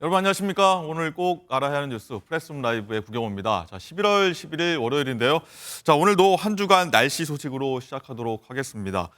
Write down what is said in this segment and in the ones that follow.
여러분 안녕하십니까? 오늘 꼭 알아야 하는 뉴스 프레스룸 라이브의 구경호입니다. 자, 11월 11일 월요일인데요. 자, 오늘도 한 주간 날씨 소식으로 시작하도록 하겠습니다.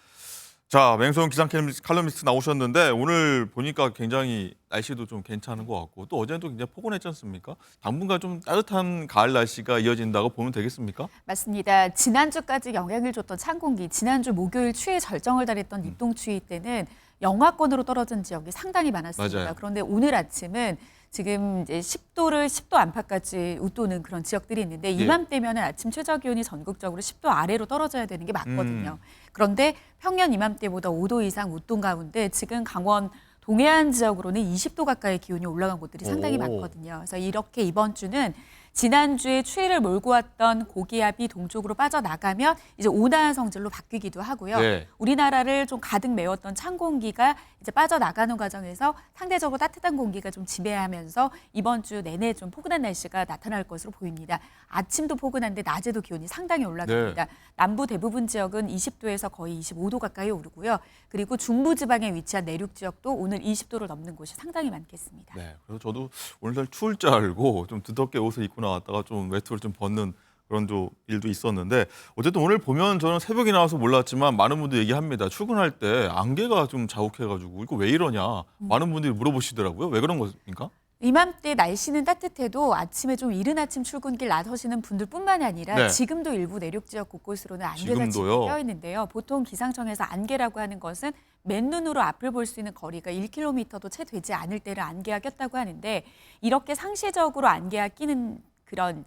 자, 맹소영 기상 칼럼니스트 나오셨는데 오늘 보니까 굉장히 날씨도 좀 괜찮은 것 같고 또 어제는 또 굉장히 포근했지 않습니까? 당분간 좀 따뜻한 가을 날씨가 이어진다고 보면 되겠습니까? 맞습니다. 지난주까지 영향을 줬던 찬 공기, 지난주 목요일 추위 절정을 달했던 입동추위 때는 영하권으로 떨어진 지역이 상당히 많았습니다. 맞아요. 그런데 오늘 아침은 지금 이제 10도 안팎까지 웃도는 그런 지역들이 있는데 이맘때면은 아침 최저 기온이 전국적으로 10도 아래로 떨어져야 되는 게 맞거든요. 그런데 평년 이맘때보다 5도 이상 웃돈 가운데 지금 강원 동해안 지역으로는 20도 가까이 기온이 올라간 곳들이 상당히 많거든요. 그래서 이렇게 이번 주는 지난주에 추위를 몰고 왔던 고기압이 동쪽으로 빠져나가면 이제 온화한 성질로 바뀌기도 하고요. 네. 우리나라를 좀 가득 메웠던 찬 공기가 이제 빠져나가는 과정에서 상대적으로 따뜻한 공기가 좀 지배하면서 이번 주 내내 좀 포근한 날씨가 나타날 것으로 보입니다. 아침도 포근한데 낮에도 기온이 상당히 올라갑니다. 네. 남부 대부분 지역은 20도에서 거의 25도 가까이 오르고요. 그리고 중부지방에 위치한 내륙 지역도 오늘 20도를 넘는 곳이 상당히 많겠습니다. 네. 그래서 저도 오늘날 추울 줄 알고 좀 두텁게 옷을 입고 나왔다가 좀 외투를 좀 벗는 그런 일도 있었는데 어쨌든 오늘 보면 저는 새벽에 나와서 몰랐지만 많은 분들이 얘기합니다. 출근할 때 안개가 좀 자욱해가지고 이거 왜 이러냐 많은 분들이 물어보시더라고요. 왜 그런 겁니까? 이맘때 날씨는 따뜻해도 아침에 좀 이른 아침 출근길 나서시는 분들뿐만이 아니라 네. 지금도 일부 내륙 지역 곳곳으로는 안개가 지금도요? 짙게 껴 있는데요. 보통 기상청에서 안개라고 하는 것은 맨눈으로 앞을 볼 수 있는 거리가 1km도 채 되지 않을 때를 안개가 꼈다고 하는데 이렇게 상시적으로 안개가 끼는 그런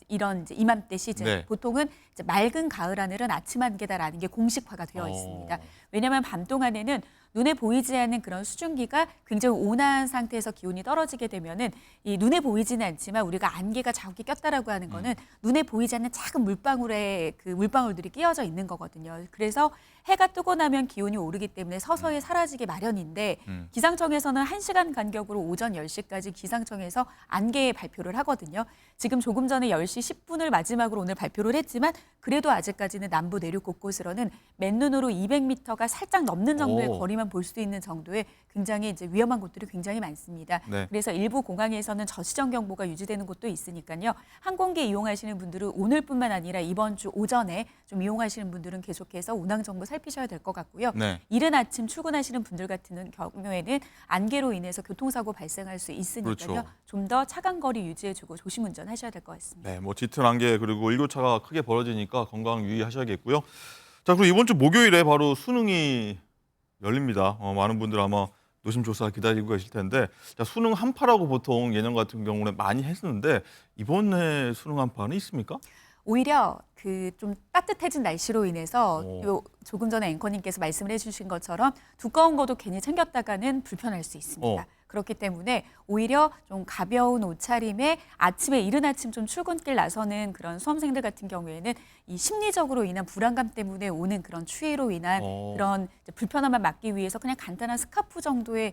이런 이맘때 시즌 네. 보통은 이제 맑은 가을 하늘은 아침 안개다라는 게 공식화가 되어 있습니다. 왜냐하면 밤 동안에는 눈에 보이지 않는 그런 수증기가 굉장히 온화한 상태에서 기온이 떨어지게 되면은 이 눈에 보이지는 않지만 우리가 안개가 자욱이 꼈다라고 하는 거는 눈에 보이지 않는 작은 물방울에 그 물방울들이 끼어져 있는 거거든요. 그래서 해가 뜨고 나면 기온이 오르기 때문에 서서히 사라지기 마련인데 기상청에서는 1시간 간격으로 오전 10시까지 기상청에서 안개 발표를 하거든요. 지금 조금 전에 10시 10분을 마지막으로 오늘 발표를 했지만 그래도 아직까지는 남부 내륙 곳곳으로는 맨눈으로 200m가 살짝 넘는 정도의 거리만 볼 수 있는 정도의 굉장히 이제 위험한 곳들이 굉장히 많습니다. 네. 그래서 일부 공항에서는 저시정 경보가 유지되는 곳도 있으니까요. 항공기 이용하시는 분들은 오늘뿐만 아니라 이번 주 오전에 좀 이용하시는 분들은 계속해서 운항 정보 살피셔야 될 것 같고요. 네. 이른 아침 출근하시는 분들 같은 경우에는 안개로 인해서 교통사고 발생할 수 있으니까요. 그렇죠. 좀 더 차간 거리 유지해주고 조심 운전하셔야 될 것 같습니다. 네, 뭐 짙은 안개 그리고 일교차가 크게 벌어지니까 건강 유의하셔야겠고요. 자, 그리고 이번 주 목요일에 바로 수능이 열립니다. 많은 분들 아마 노심초사 기다리고 계실 텐데 자, 수능 한파라고 보통 예년 같은 경우는 많이 했었는데 이번에 수능 한파는 있습니까? 오히려 그 좀 따뜻해진 날씨로 인해서 오. 조금 전에 앵커님께서 말씀을 해주신 것처럼 두꺼운 것도 괜히 챙겼다가는 불편할 수 있습니다. 그렇기 때문에 오히려 좀 가벼운 옷차림에 아침에 이른 아침 좀 출근길 나서는 그런 수험생들 같은 경우에는 이 심리적으로 인한 불안감 때문에 오는 그런 추위로 인한 그런 이제 불편함을 막기 위해서 그냥 간단한 스카프 정도를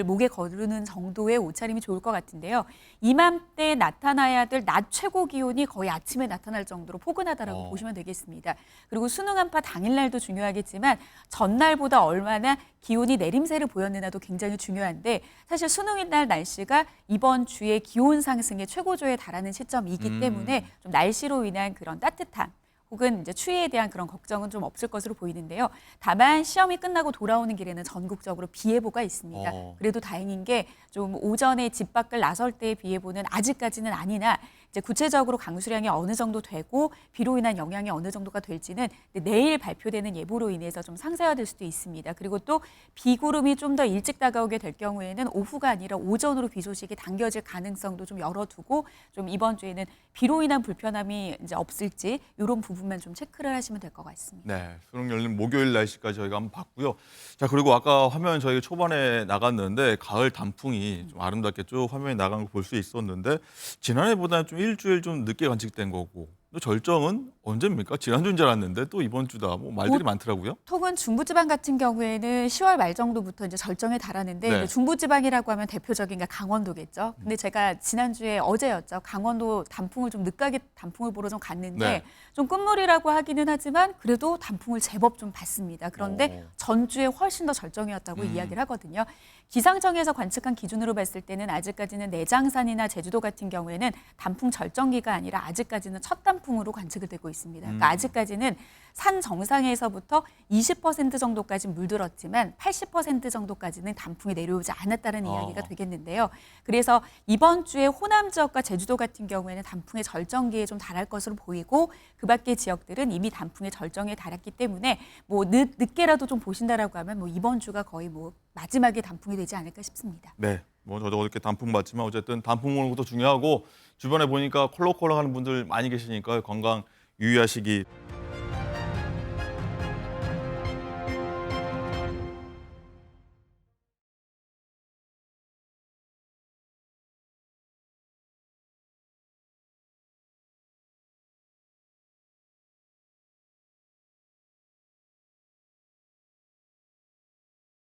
목에 거두는 정도의 옷차림이 좋을 것 같은데요. 이맘때 나타나야 될 낮 최고 기온이 거의 아침에 나타날 정도로 포근하다라고 보시면 되겠습니다. 그리고 수능 한파 당일날도 중요하겠지만 전날보다 얼마나 기온이 내림세를 보였느냐도 굉장히 중요한데 사실 수능날 날씨가 이번 주에 기온 상승의 최고조에 달하는 시점이기 때문에 좀 날씨로 인한 그런 따뜻함 혹은 이제 추위에 대한 그런 걱정은 좀 없을 것으로 보이는데요. 다만 시험이 끝나고 돌아오는 길에는 전국적으로 비 예보가 있습니다. 그래도 다행인 게 좀 오전에 집 밖을 나설 때의 비 예보는 아직까지는 아니나 이제 구체적으로 강수량이 어느 정도 되고 비로 인한 영향이 어느 정도가 될지는 내일 발표되는 예보로 인해서 좀 상세화될 수도 있습니다. 그리고 또 비구름이 좀 더 일찍 다가오게 될 경우에는 오후가 아니라 오전으로 비 소식이 당겨질 가능성도 좀 열어두고 좀 이번 주에는 비로 인한 불편함이 이제 없을지 이런 부분만 좀 체크를 하시면 될 것 같습니다. 네, 수능 열린 목요일 날씨까지 저희가 한번 봤고요. 자, 그리고 아까 화면 저희 초반에 나갔는데 가을 단풍이 좀 아름답게 쭉 화면에 나간 거 볼 수 있었는데 지난해보다는 좀 일주일 좀 늦게 관측된 거고 절정은 언제입니까? 지난주인 줄 알았는데 또 이번 주다. 뭐 말들이 많더라고요. 보통은 중부지방 같은 경우에는 10월 말 정도부터 이제 절정에 달하는데 네. 이제 중부지방이라고 하면 대표적인 게 강원도겠죠. 근데 제가 지난주에 어제였죠. 강원도 단풍을 좀 늦가게 단풍을 보러 좀 갔는데 네. 좀 끝물이라고 하기는 하지만 그래도 단풍을 제법 좀 봤습니다. 그런데 전주에 훨씬 더 절정이었다고 이야기를 하거든요. 기상청에서 관측한 기준으로 봤을 때는 아직까지는 내장산이나 제주도 같은 경우에는 단풍 절정기가 아니라 아직까지는 첫 단풍으로 관측이 되고 있습니다. 그러니까 아직까지는 산 정상에서부터 20% 정도까지 물들었지만 80% 정도까지는 단풍이 내려오지 않았다는 이야기가 되겠는데요. 그래서 이번 주에 호남 지역과 제주도 같은 경우에는 단풍의 절정기에 좀 달할 것으로 보이고 그 밖의 지역들은 이미 단풍의 절정에 달했기 때문에 뭐 늦게라도 좀 보신다라고 하면 뭐 이번 주가 거의 뭐 마지막에 단풍이 되지 않을까 싶습니다. 네. 뭐 저도 어저께 단풍 봤지만 어쨌든 단풍 보는 것도 중요하고 주변에 보니까 콜록콜록하는 분들 많이 계시니까 건강 유의하시기